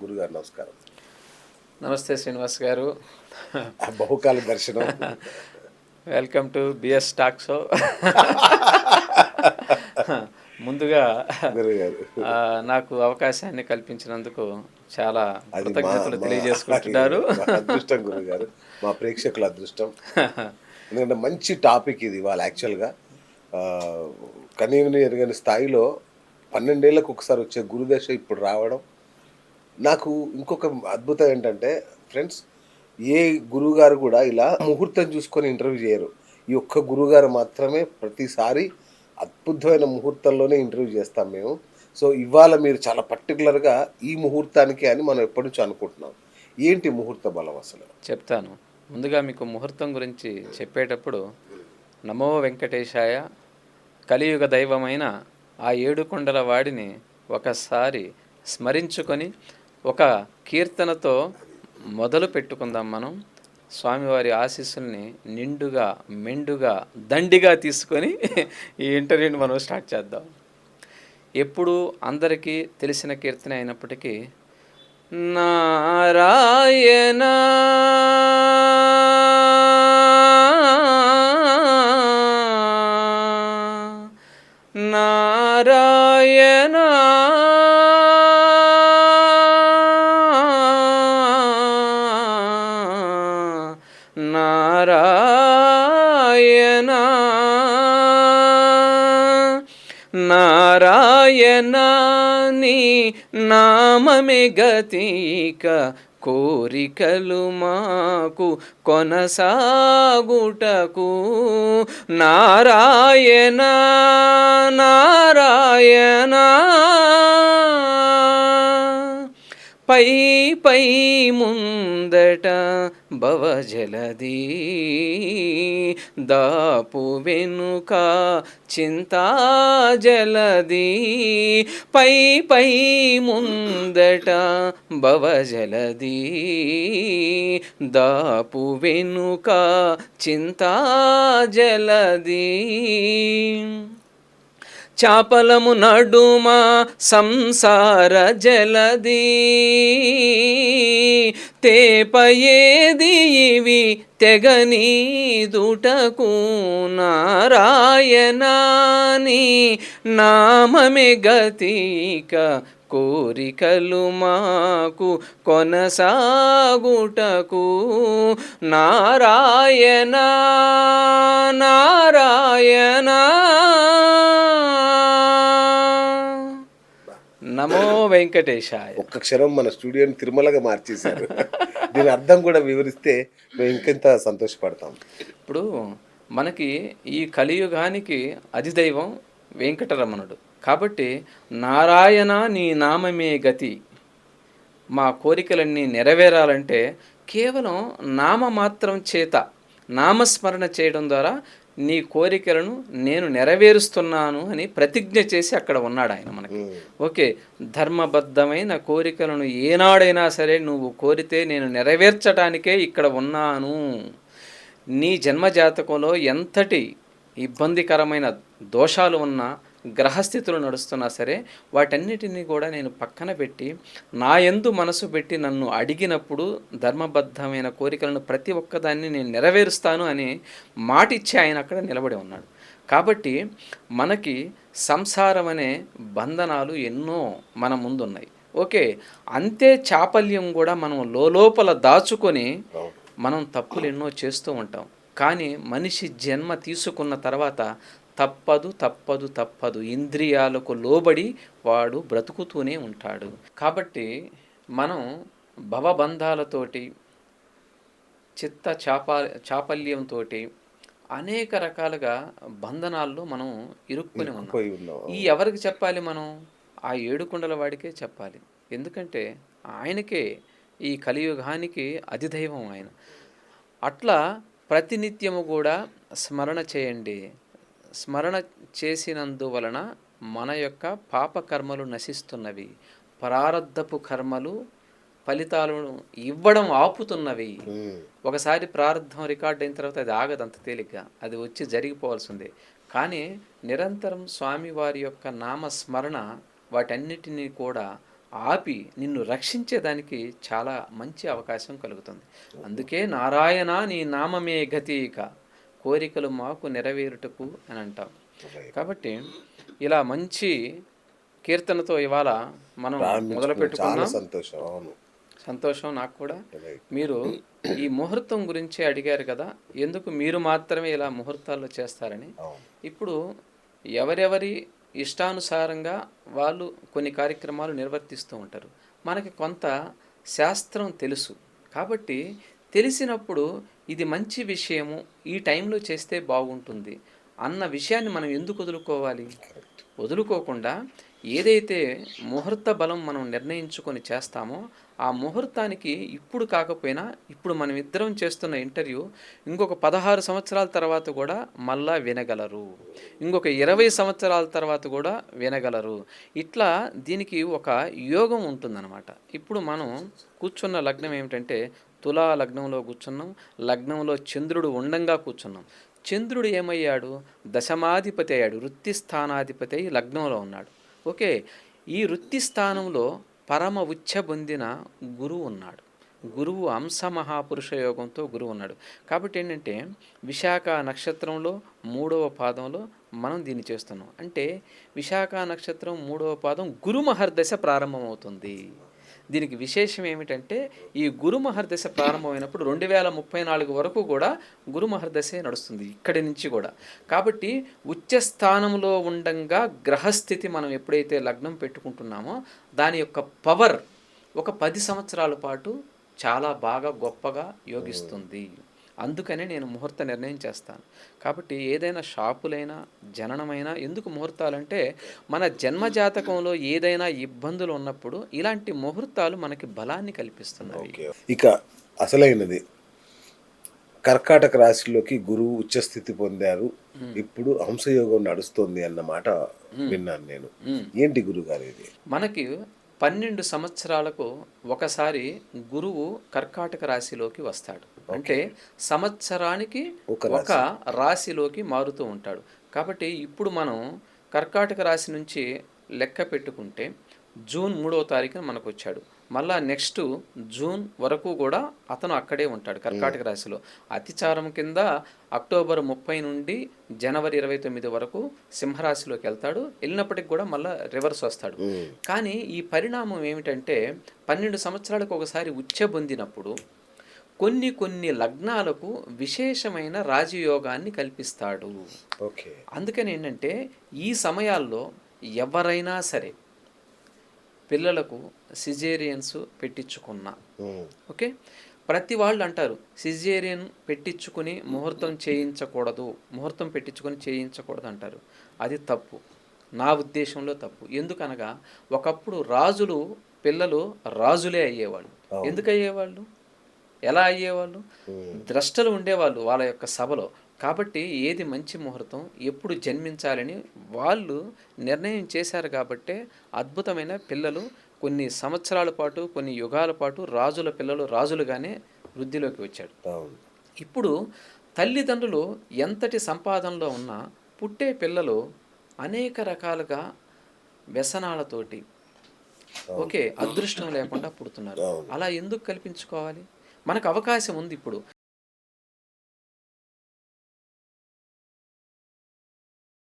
గురుగారు నమస్కారం. నమస్తే శ్రీనివాస్ గారు. బహుకాల దర్శనం. Welcome to BS talk show. ముందుగా గురుగారు నాకు అవకాశాన్ని కల్పించినందుకు చాలా అది మా కృతజ్ఞతలు మా తెలియజేసుకుంటున్నారు. మా అదృష్టం గురుగారు, మా ప్రేక్షకుల అదృష్టం. ఎందుకంటే మంచి టాపిక్ ఇది ఇవాళ యాక్చువల్గా. కనీవిని ఎరగని స్థాయిలో 12 ఏళ్లకు ఒకసారి వచ్చే గురుదశ ఇప్పుడు రావడం. నాకు ఇంకొక అద్భుతం ఏంటంటే ఫ్రెండ్స్, ఏ గురువుగారు కూడా ఇలా ముహూర్తం చూసుకొని ఇంటర్వ్యూ చేయరు. ఈ ఒక్క గురువుగారు మాత్రమే ప్రతిసారి అద్భుతమైన ముహూర్తంలోనే ఇంటర్వ్యూ చేస్తాం మేము. సో, ఇవాళ మీరు చాలా పర్టిక్యులర్‌గా ఈ ముహూర్తానికే అని మనం ఎప్పటినుంచో అనుకుంటున్నాం. ఏంటి ముహూర్త బలం అసలు? చెప్తాను. ముందుగా మీకు ముహూర్తం గురించి చెప్పేటప్పుడు నమో వెంకటేశాయ, కలియుగ దైవమైన ఆ ఏడుకొండల వాడిని ఒకసారి స్మరించుకొని ఒక కీర్తనతో మొదలు పెట్టుకుందాం మనం. స్వామివారి ఆశీస్సుల్ని నిండుగా మెండుగా దండిగా తీసుకొని ఈ ఇంటర్వ్యూని మనం స్టార్ట్ చేద్దాం. ఎప్పుడు అందరికీ తెలిసిన కీర్తన అయినప్పటికీ నారాయణ నారాయణ నారాయణ నారాయణ నీ నామమే గతిక కోరికలు మాకు కొనసాగుటకు నారాయణ నారాయణ పై పై ముందట భవజలది దాపు వెనుక చింతాజలది పై పై ముందట భవజలది దాపు వెనుక చింతాజలది చాపలము నడుమ సంసార జలది తేపయేది ఇవి తెగనీదుటకు నారాయణాని నామమే గతిక కోరికలు మాకు కొనసాగుటకు నారాయణ నారాయణ నమో వెంకటేశాయ. ఒక్క క్షణం మన స్టూడియోని తిరుమలగా మార్చేశారు. దీని అర్థం కూడా వివరిస్తే మేము ఇంకెంత సంతోషపడతాం. ఇప్పుడు మనకి ఈ కలియుగానికి అధిదైవం వెంకటరమణుడు కాబట్టి నారాయణ నీ నామమే గతి, మా కోరికలన్నీ నెరవేరాలంటే కేవలం నామమాత్రం చేత నామస్మరణ చేయడం ద్వారా నీ కోరికలను నేను నెరవేరుస్తున్నాను అని ప్రతిజ్ఞ చేసి అక్కడ ఉన్నాడు ఆయన మనకి. ఓకే, ధర్మబద్ధమైన కోరికలను ఏనాడైనా సరే నువ్వు కోరితే నేను నెరవేర్చడానికే ఇక్కడ ఉన్నాను. నీ జన్మజాతకంలో ఎంతటి ఇబ్బందికరమైన దోషాలు ఉన్నా, గ్రహస్థితులు నడుస్తున్నా సరే వాటన్నిటినీ కూడా నేను పక్కన పెట్టి నా యందు మనసు పెట్టి నన్ను అడిగినప్పుడు ధర్మబద్ధమైన కోరికలను ప్రతి ఒక్కదాన్ని నేను నెరవేరుస్తాను అని మాటిచ్చి ఆయన అక్కడ నిలబడి ఉన్నాడు. కాబట్టి మనకి సంసారం అనే బంధనాలు ఎన్నో మన ముందున్నాయి. ఓకే, అంతే చాపల్యం కూడా మనం లోపల దాచుకొని మనం తప్పులు ఎన్నో చేస్తూ ఉంటాం. కానీ మనిషి జన్మ తీసుకున్న తర్వాత తప్పదు తప్పదు తప్పదు ఇంద్రియాలకు లోబడి వాడు బ్రతుకుతూనే ఉంటాడు. కాబట్టి మనం భవబంధాలతోటి చిత్త చాపల్యంతో అనేక రకాలుగా బంధనాల్లో మనం ఇరుక్కుని ఉన్నాం. ఈ ఎవరికి చెప్పాలి? మనం ఆ ఏడుకొండల వాడికే చెప్పాలి. ఎందుకంటే ఆయనకే ఈ కలియుగానికి అధిదైవం ఆయన. అట్లా ప్రతినిత్యము కూడా స్మరణ చేయండి. స్మరణ చేసినందువలన మన యొక్క పాపకర్మలు నశిస్తున్నవి, ప్రారబ్ధపు కర్మలు ఫలితాలను ఇవ్వడం ఆపుతున్నవి. ఒకసారి ప్రారంభం రికార్డ్ అయిన తర్వాత అది ఆగదంత తేలిగ్గా, అది వచ్చి జరిగిపోవాల్సిందే. కానీ నిరంతరం స్వామివారి యొక్క నామస్మరణ వాటన్నిటినీ కూడా ఆపి నిన్ను రక్షించేదానికి చాలా మంచి అవకాశం కలుగుతుంది. అందుకే నారాయణ నీ నామమే గతి ఇక కోరికలు మాకు నెరవేరుటకు అని అంటాం. రైట్. కాబట్టి ఇలా మంచి కీర్తనతో ఇవాళ మనం మొదలు ప్రారంభించుకున్నాం. చాలా పెట్టుకున్నాం. సంతోషం. అవును. సంతోషం నాకు కూడా. రైట్. మీరు ఈ ముహూర్తం గురించి అడిగారు కదా, ఎందుకు మీరు మాత్రమే ఇలా ముహూర్తాల్లో చేస్తారని. అవును. ఇప్పుడు ఎవరెవరి ఇష్టానుసారంగా వాళ్ళు కొన్ని కార్యక్రమాలు నిర్వర్తిస్తూ ఉంటారు. మనకి కొంత శాస్త్రం తెలుసు కాబట్టి తెలిసినప్పుడు ఇది మంచి విషయము, ఈ టైంలో చేస్తే బాగుంటుంది అన్న విషయాన్ని మనం ఎందుకు వదులుకోవాలి? కరెక్ట్. వదులుకోకుండా ఏదైతే ముహూర్త బలం మనం నిర్ణయించుకొని చేస్తామో ఆ ముహూర్తానికి ఇప్పుడు కాకపోయినా ఇప్పుడు మనం ఇద్దరం చేస్తున్న ఇంటర్వ్యూ ఇంకొక 16 సంవత్సరాల తర్వాత కూడా మళ్ళా వినగలరు, ఇంకొక 20 సంవత్సరాల తర్వాత కూడా వినగలరు. ఇట్లా దీనికి ఒక యోగం ఉంటుందన్నమాట. ఇప్పుడు మనం కూర్చున్న లగ్నం ఏమిటంటే తులా లగ్నంలో కూర్చున్నాం, లగ్నంలో చంద్రుడు ఉండంగా కూర్చున్నాం. చంద్రుడు ఏమయ్యాడు? దశమాధిపతి అయ్యాడు, వృత్తి స్థానాధిపతి అయి లగ్నంలో ఉన్నాడు. ఓకే, ఈ వృత్తి స్థానంలో పరమ ఉచ్చ పొందిన గురువు ఉన్నాడు. గురువు అంశ మహాపురుష యోగంతో గురువు ఉన్నాడు. కాబట్టి ఏంటంటే విశాఖ నక్షత్రంలో 3వ పాదంలో మనం దీన్ని చేస్తున్నాం. అంటే విశాఖ నక్షత్రం 3వ పాదం గురు మహర్దశ ప్రారంభమవుతుంది. దీనికి విశేషం ఏమిటంటే ఈ గురు మహర్దశ ప్రారంభమైనప్పుడు 2034 వరకు కూడా గురు మహర్దశే నడుస్తుంది ఇక్కడి నుంచి కూడా. కాబట్టి ఉచ్చ స్థానంలో ఉండంగా గ్రహస్థితి మనం ఎప్పుడైతే లగ్నం పెట్టుకుంటున్నామో దాని యొక్క పవర్ ఒక 10 సంవత్సరాల పాటు చాలా బాగా గొప్పగా యోగిస్తుంది. అందుకనే నేను ముహూర్త నిర్ణయం చేస్తాను. కాబట్టి ఏదైనా షాపులైనా జననమైనా ఎందుకు ముహూర్తాలంటే మన జన్మజాతకంలో ఏదైనా ఇబ్బందులు ఉన్నప్పుడు ఇలాంటి ముహూర్తాలు మనకి బలాన్ని కల్పిస్తున్నవి. ఓకే. ఇక అసలైనది కర్కాటక రాశిలోకి గురువు ఉచ్చస్థితి పొందారు, ఇప్పుడు హంసయోగం నడుస్తుంది అన్న మాట విన్నాను నేను. ఏంటి గురుగారు ఇది? మనకి 12 సంవత్సరాలకు ఒకసారి గురువు కర్కాటక రాశిలోకి వస్తాడు. అంటే సంవత్సరానికి ఒక రాశిలోకి మారుతూ ఉంటాడు. కాబట్టి ఇప్పుడు మనం కర్కాటక రాశి నుంచి లెక్క పెట్టుకుంటే జూన్ 3వ తారీఖున మనకు వచ్చాడు. మళ్ళా నెక్స్ట్ జూన్ వరకు కూడా అతను అక్కడే ఉంటాడు కర్కాటక రాశిలో. అతిచారం కింద అక్టోబర్ 30 నుండి జనవరి 29 వరకు సింహరాశిలోకి వెళ్తాడు. వెళ్ళినప్పటికి కూడా మళ్ళీ రివర్స్ వస్తాడు. కానీ ఈ పరిణామం ఏమిటంటే 12 సంవత్సరాలకు ఒకసారి ఉచ్చ పొందినప్పుడు కొన్ని కొన్ని లగ్నాలకు విశేషమైన రాజయోగాన్ని కల్పిస్తాడు. ఓకే. అందుకని ఏంటంటే ఈ సమయాల్లో ఎవరైనా సరే పిల్లలకు సిజేరియన్స్ పెట్టించుకున్నా, ఓకే, ప్రతి వాళ్ళు అంటారు సిజేరియన్ పెట్టించుకుని ముహూర్తం చేయించకూడదు అంటారు. అది తప్పు, నా ఉద్దేశంలో తప్పు. ఎందుకనగా ఒకప్పుడు రాజులు పిల్లలు రాజులే అయ్యేవాళ్ళు. ఎందుకు అయ్యేవాళ్ళు? ఎలా అయ్యేవాళ్ళు? ద్రష్టలు ఉండేవాళ్ళు వాళ్ళ యొక్క సభలో. కాబట్టి ఏది మంచి ముహూర్తం, ఎప్పుడు జన్మించాలని వాళ్ళు నిర్ణయం చేశారు. కాబట్టే అద్భుతమైన పిల్లలు కొన్ని సంవత్సరాల పాటు, కొన్ని యుగాల పాటు రాజుల పిల్లలు రాజులుగానే వృద్ధిలోకి వచ్చాడు. ఇప్పుడు తల్లిదండ్రులు ఎంతటి సంపాదనలో ఉన్నా పుట్టే పిల్లలు అనేక రకాలుగా వ్యసనాలతోటి, ఓకే, అదృష్టం లేకుండా పుడుతున్నారు. అలా ఎందుకు కల్పించుకోవాలి? మనకు అవకాశం ఉంది. ఇప్పుడు